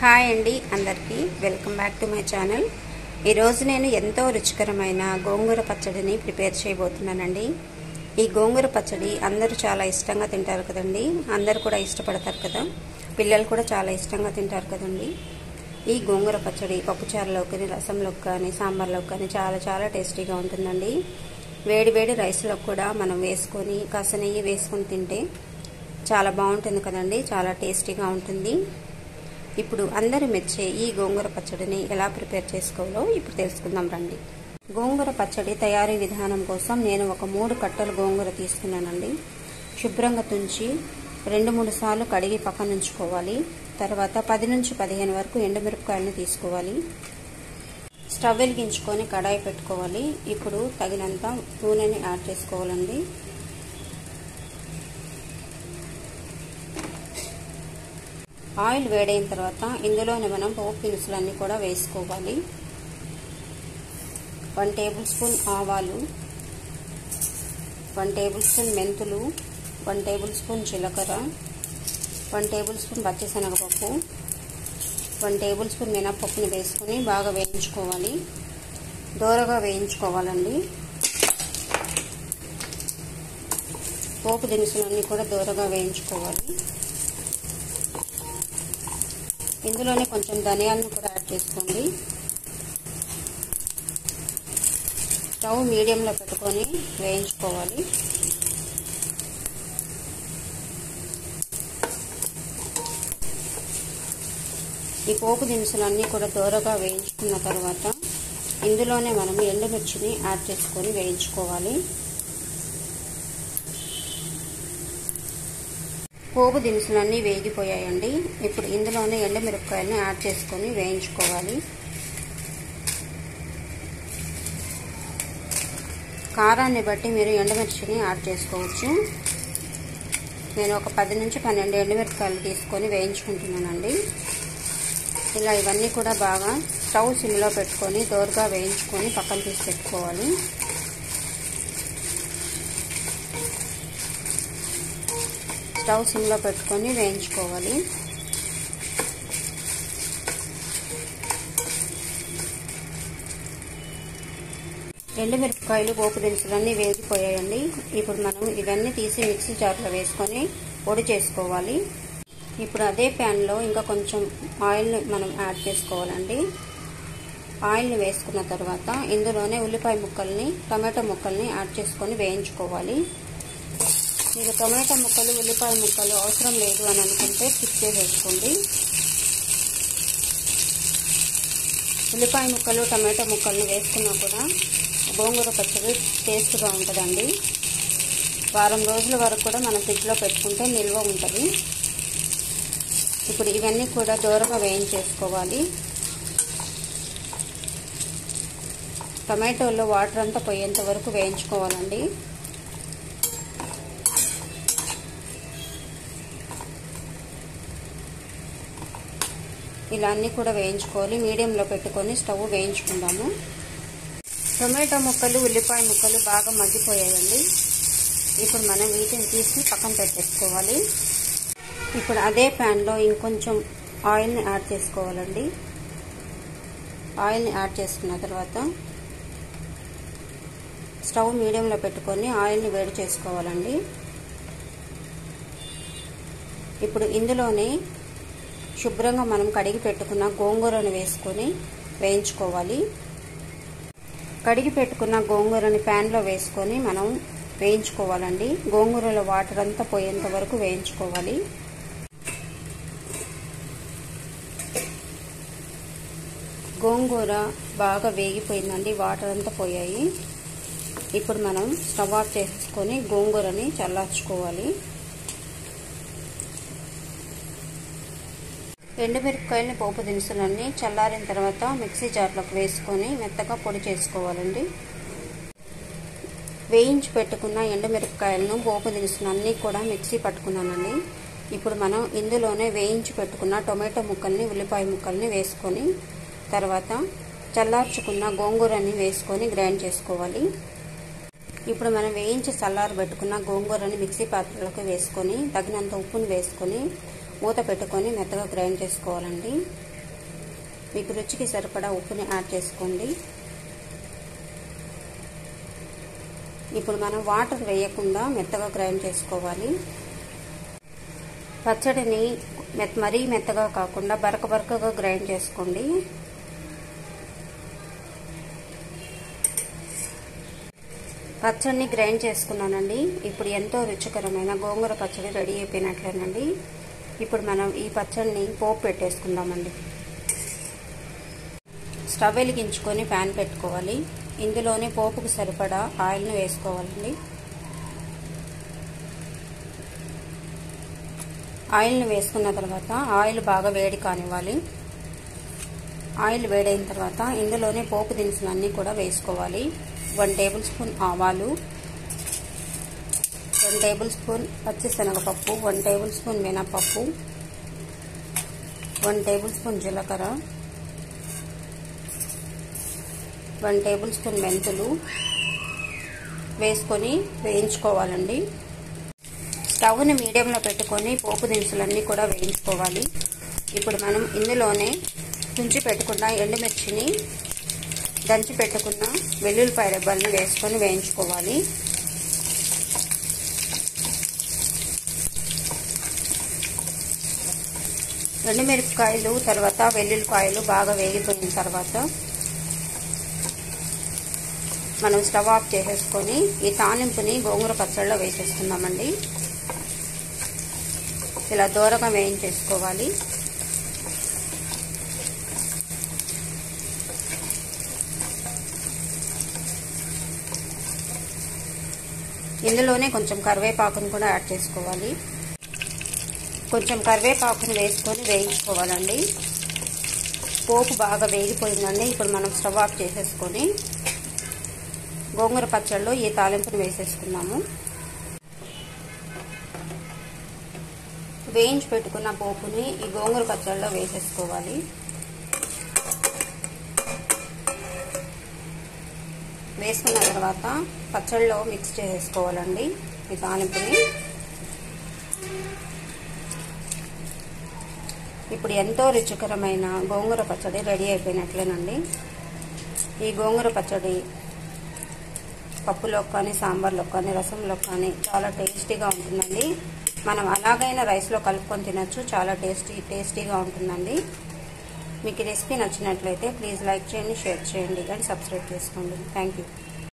Hi అండి అందరికీ welcome back to my channel. ఈరోజు నేను ఎంతో రుచికరమైన గోంగూర పచ్చడిని ప్రిపేర్ చేయబోతున్నానండి। ఈ గోంగూర పచ్చడి అందరూ చాలా ఇష్టంగా తింటారు కదండి, అందరూ కూడా ఇష్టపడతారు కదా, పిల్లలు కూడా చాలా ఇష్టంగా తింటారు కదండి। ఈ గోంగూర పచ్చడి పప్పుచారులోకి, రసంలోకి కానీ, సాంబార్లోకి కానీ చాలా చాలా టేస్టీగా ఉంటుందండి। వేడి వేడి రైస్లో కూడా మనం వేసుకొని కాస్త నెయ్యి వేసుకొని తింటే చాలా బాగుంటుంది కదండి, చాలా టేస్టీగా ఉంటుంది। ఇప్పుడు అందరూ మెచ్చే ఈ గోంగూర పచ్చడిని ఎలా ప్రిపేర్ చేసుకోవాలో ఇప్పుడు తెలుసుకుందాం రండి। గోంగూర పచ్చడి తయారీ విధానం కోసం నేను ఒక 3 కట్టలు గోంగూర తీసుకున్నానండి। శుభ్రంగా తుంచి 2-3 సార్లు కడిగి పక్కన ఉంచుకోవాలి। తర్వాత 10 నుంచి 15 వరకు ఎండుమిరపకాయలను తీసుకోవాలి। స్టవ్ వెలిగించుకొని కడాయి పెట్టుకోవాలి। ఇప్పుడు తగినంత నూనెని యాడ్ చేసుకోవాలండి। ఆయిల్ వేడైన తర్వాత ఇందులోనే మనం పోపు దినుసులన్నీ కూడా వేసుకోవాలి। 1 టేబుల్ స్పూన్ ఆవాలు, 1 టేబుల్ స్పూన్ మెంతులు, 1 టేబుల్ స్పూన్ జీలకర్ర, 1 టేబుల్ స్పూన్ పచ్చిశనగపప్పు, 1 టేబుల్ స్పూన్ మినపప్పుని వేసుకొని బాగా వేయించుకోవాలి। దోరగా వేయించుకోవాలండి। పోపు దినుసులన్నీ కూడా దోరగా వేయించుకోవాలి। ఇందులోనే కొంచెం ధనియాలను కూడా యాడ్ చేసుకోండి। స్టవ్ మీడియంలో పెట్టుకొని వేయించుకోవాలి। ఈ పోపు దినుసులన్నీ కూడా దోరగా వేయించుకున్న తర్వాత ఇందులోనే మనం ఎండుమిర్చిని యాడ్ చేసుకొని వేయించుకోవాలి। పోపు దినుసులన్నీ వేగిపోయాయండి। ఇప్పుడు ఇందులోనే ఎండుమిరపకాయలను యాడ్ చేసుకొని వేయించుకోవాలి। కారాన్ని బట్టి మీరు ఎండుమిర్చిని యాడ్ చేసుకోవచ్చు। నేను ఒక 10 నుంచి 12 ఎండుమిరపకాయలు తీసుకొని వేయించుకుంటున్నానండి। ఇలా ఇవన్నీ కూడా బాగా స్టవ్ సిమ్లో పెట్టుకొని దోరగా వేయించుకొని పక్కన తీసి పెట్టుకోవాలి। స్టవ్ సిమ్లో పెట్టుకొని వేయించుకోవాలి। ఎండుమిరపకాయలు పోపు దినుసులన్నీ వేగిపోయాయండి। ఇప్పుడు మనం ఇవన్నీ తీసి మిక్సీ జార్లో వేసుకొని పొడి చేసుకోవాలి। ఇప్పుడు అదే ప్యాన్లో ఇంకా కొంచెం ఆయిల్ని మనం యాడ్ చేసుకోవాలండి। ఆయిల్ని వేసుకున్న తర్వాత ఇందులోనే ఉల్లిపాయ ముక్కల్ని, టమాటో ముక్కల్ని యాడ్ చేసుకొని వేయించుకోవాలి। మీకు టమాటా ముక్కలు, ఉల్లిపాయ ముక్కలు అవసరం లేదు అని అనుకుంటే స్కిప్ చేసేసుకోండి। ఉల్లిపాయ ముక్కలు, టమాటా ముక్కల్ని వేసుకున్నా కూడా గోంగూర పచ్చడి టేస్ట్గా ఉంటుందండి। వారం రోజుల వరకు కూడా మనం ఫ్రిడ్జ్లో పెట్టుకుంటే నిల్వ ఉంటుంది। ఇప్పుడు ఇవన్నీ కూడా దూరగా వేయించేసుకోవాలి। టమాటోల్లో వాటర్ అంతా పోయేంత వరకు వేయించుకోవాలండి। ఇలా అన్నీ కూడా వేయించుకోవాలి। మీడియంలో పెట్టుకొని స్టవ్ వేయించుకుందాము। టొమాటో ముక్కలు, ఉల్లిపాయ ముక్కలు బాగా మగ్గిపోయాయండి। ఇప్పుడు మనం వీటిని తీసి పక్కన పెట్టేసుకోవాలి। ఇప్పుడు అదే ప్యాన్లో ఇంకొంచెం ఆయిల్ని యాడ్ చేసుకోవాలండి। ఆయిల్ని యాడ్ చేసుకున్న తర్వాత స్టవ్ మీడియంలో పెట్టుకొని ఆయిల్ని వేడి చేసుకోవాలండి। ఇప్పుడు ఇందులోనే శుభ్రంగా మనం కడిగి పెట్టుకున్న గోంగూరను వేసుకొని వేయించుకోవాలి। కడిగి పెట్టుకున్న గోంగూరని ప్యాన్లో వేసుకొని మనం వేయించుకోవాలండి। గోంగూరలో వాటర్ అంతా పోయేంత వరకు వేయించుకోవాలి। గోంగూర బాగా వేగిపోయిందండి, వాటర్ అంతా పోయాయి। ఇప్పుడు మనం స్టవ్ ఆఫ్ చేసుకొని గోంగూరని చల్లార్చుకోవాలి। ఎండుమిరపకాయలని, పోపు దినుసులన్నీ చల్లారిన తర్వాత మిక్సీ జార్లోకి వేసుకొని మెత్తగా పొడి చేసుకోవాలండి। వేయించి పెట్టుకున్న ఎండుమిరపకాయలను, పోపు దినుసులన్నీ కూడా మిక్సీ పట్టుకున్నానండి। ఇప్పుడు మనం ఇందులోనే వేయించి పెట్టుకున్న టొమాటో ముక్కల్ని, ఉల్లిపాయ ముక్కల్ని వేసుకొని తర్వాత చల్లార్చుకున్న గోంగూరని వేసుకొని గ్రైండ్ చేసుకోవాలి। ఇప్పుడు మనం వేయించి చల్లారబెట్టుకున్న గోంగూరని మిక్సీ పాత్రలోకి వేసుకొని తగినంత ఉప్పుని వేసుకొని మూత పెట్టుకొని మెత్తగా గ్రైండ్ చేసుకోవాలండి। మీకు రుచికి సరిపడా ఉప్పుని యాడ్ చేసుకోండి. ఇప్పుడు మనం వాటర్ వేయకుండా మెత్తగా గ్రైండ్ చేసుకోవాలి. పచ్చడిని మరీ మెత్తగా కాకుండా బరకగా గ్రైండ్ చేసుకోండి. పచ్చడిని గ్రైండ్ చేసుకున్నానండి. ఇప్పుడు ఎంతో రుచికరమైన గోంగూర పచ్చడి రెడీ అయిపోయినట్లేనండి. ఇప్పుడు మనం ఈ పచ్చడిని పోపు పెట్టేసుకుందామండి. స్టవ్ వెలిగించుకొని ప్యాన్ పెట్టుకోవాలి. ఇందులోనే పోపుకు సరిపడా ఆయిల్ని వేసుకోవాలండి. ఆయిల్ని వేసుకున్న తర్వాత ఆయిల్ బాగా వేడి కానివ్వాలి. ఆయిల్ వేడైన తర్వాత ఇందులోనే పోపు దినుసులన్నీ కూడా వేసుకోవాలి. 1 టేబుల్ స్పూన్ ఆవాలు, 1 టేబుల్ స్పూన్ పచ్చిశనగపప్పు, 1 టేబుల్ స్పూన్ మినపప్పు, 1 టేబుల్ స్పూన్ జీలకర్ర, 1 టేబుల్ స్పూన్ మెంతులు వేసుకొని వేయించుకోవాలండి. స్టవ్ని మీడియంలో పెట్టుకొని పోపు దినుసులన్నీ కూడా వేయించుకోవాలి. ఇప్పుడు మనం ఇందులోనే తుంచి పెట్టుకున్న ఎండుమిర్చిని, దంచి పెట్టుకున్న వెల్లుల్లిపాయ రెబ్బల్ని వేసుకొని వేయించుకోవాలి. ఎండుమిరపకాయలు తర్వాత వెల్లుల్లిపాయలు బాగా వేగిపోయిన తర్వాత మనం స్టవ్ ఆఫ్ చేసేసుకొని ఈ తాలింపుని గోంగూర పచ్చడిలో వేసేసుకుందామండి. ఇలా దూరగా వేయించేసుకోవాలి. ఇందులోనే కొంచెం కరివేపాకును కూడా యాడ్ చేసుకోవాలి. కొంచెం కరివేపాకును వేసుకొని వేయించుకోవాలండి. పోపు బాగా వేగిపోయిందండి. ఇప్పుడు మనం స్టవ్ ఆఫ్ చేసేసుకొని గోంగూర పచ్చడిలో ఈ తాలింపును వేసేసుకున్నాము. వేయించి పెట్టుకున్న పోపుని ఈ గోంగూర పచ్చడిలో వేసేసుకోవాలి. వేసుకున్న తర్వాత పచ్చడిలో మిక్స్ చేసేసుకోవాలండి ఈ తాలింపుని. ఇప్పుడు ఎంతో రుచికరమైన గోంగూర పచ్చడి రెడీ అయిపోయినట్లేనండి. ఈ గోంగూర పచ్చడి పప్పులో కానీ, సాంబార్లో కానీ, రసంలో కానీ చాలా టేస్టీగా ఉంటుందండి. మనం అలాగైనా రైస్లో కలుపుకొని తినచ్చు. చాలా టేస్టీగా ఉంటుందండి. మీకు ఈ రెసిపీ నచ్చినట్లయితే ప్లీజ్ లైక్ చేయండి, షేర్ చేయండి అండ్ సబ్స్క్రైబ్ చేసుకోండి. Thank you.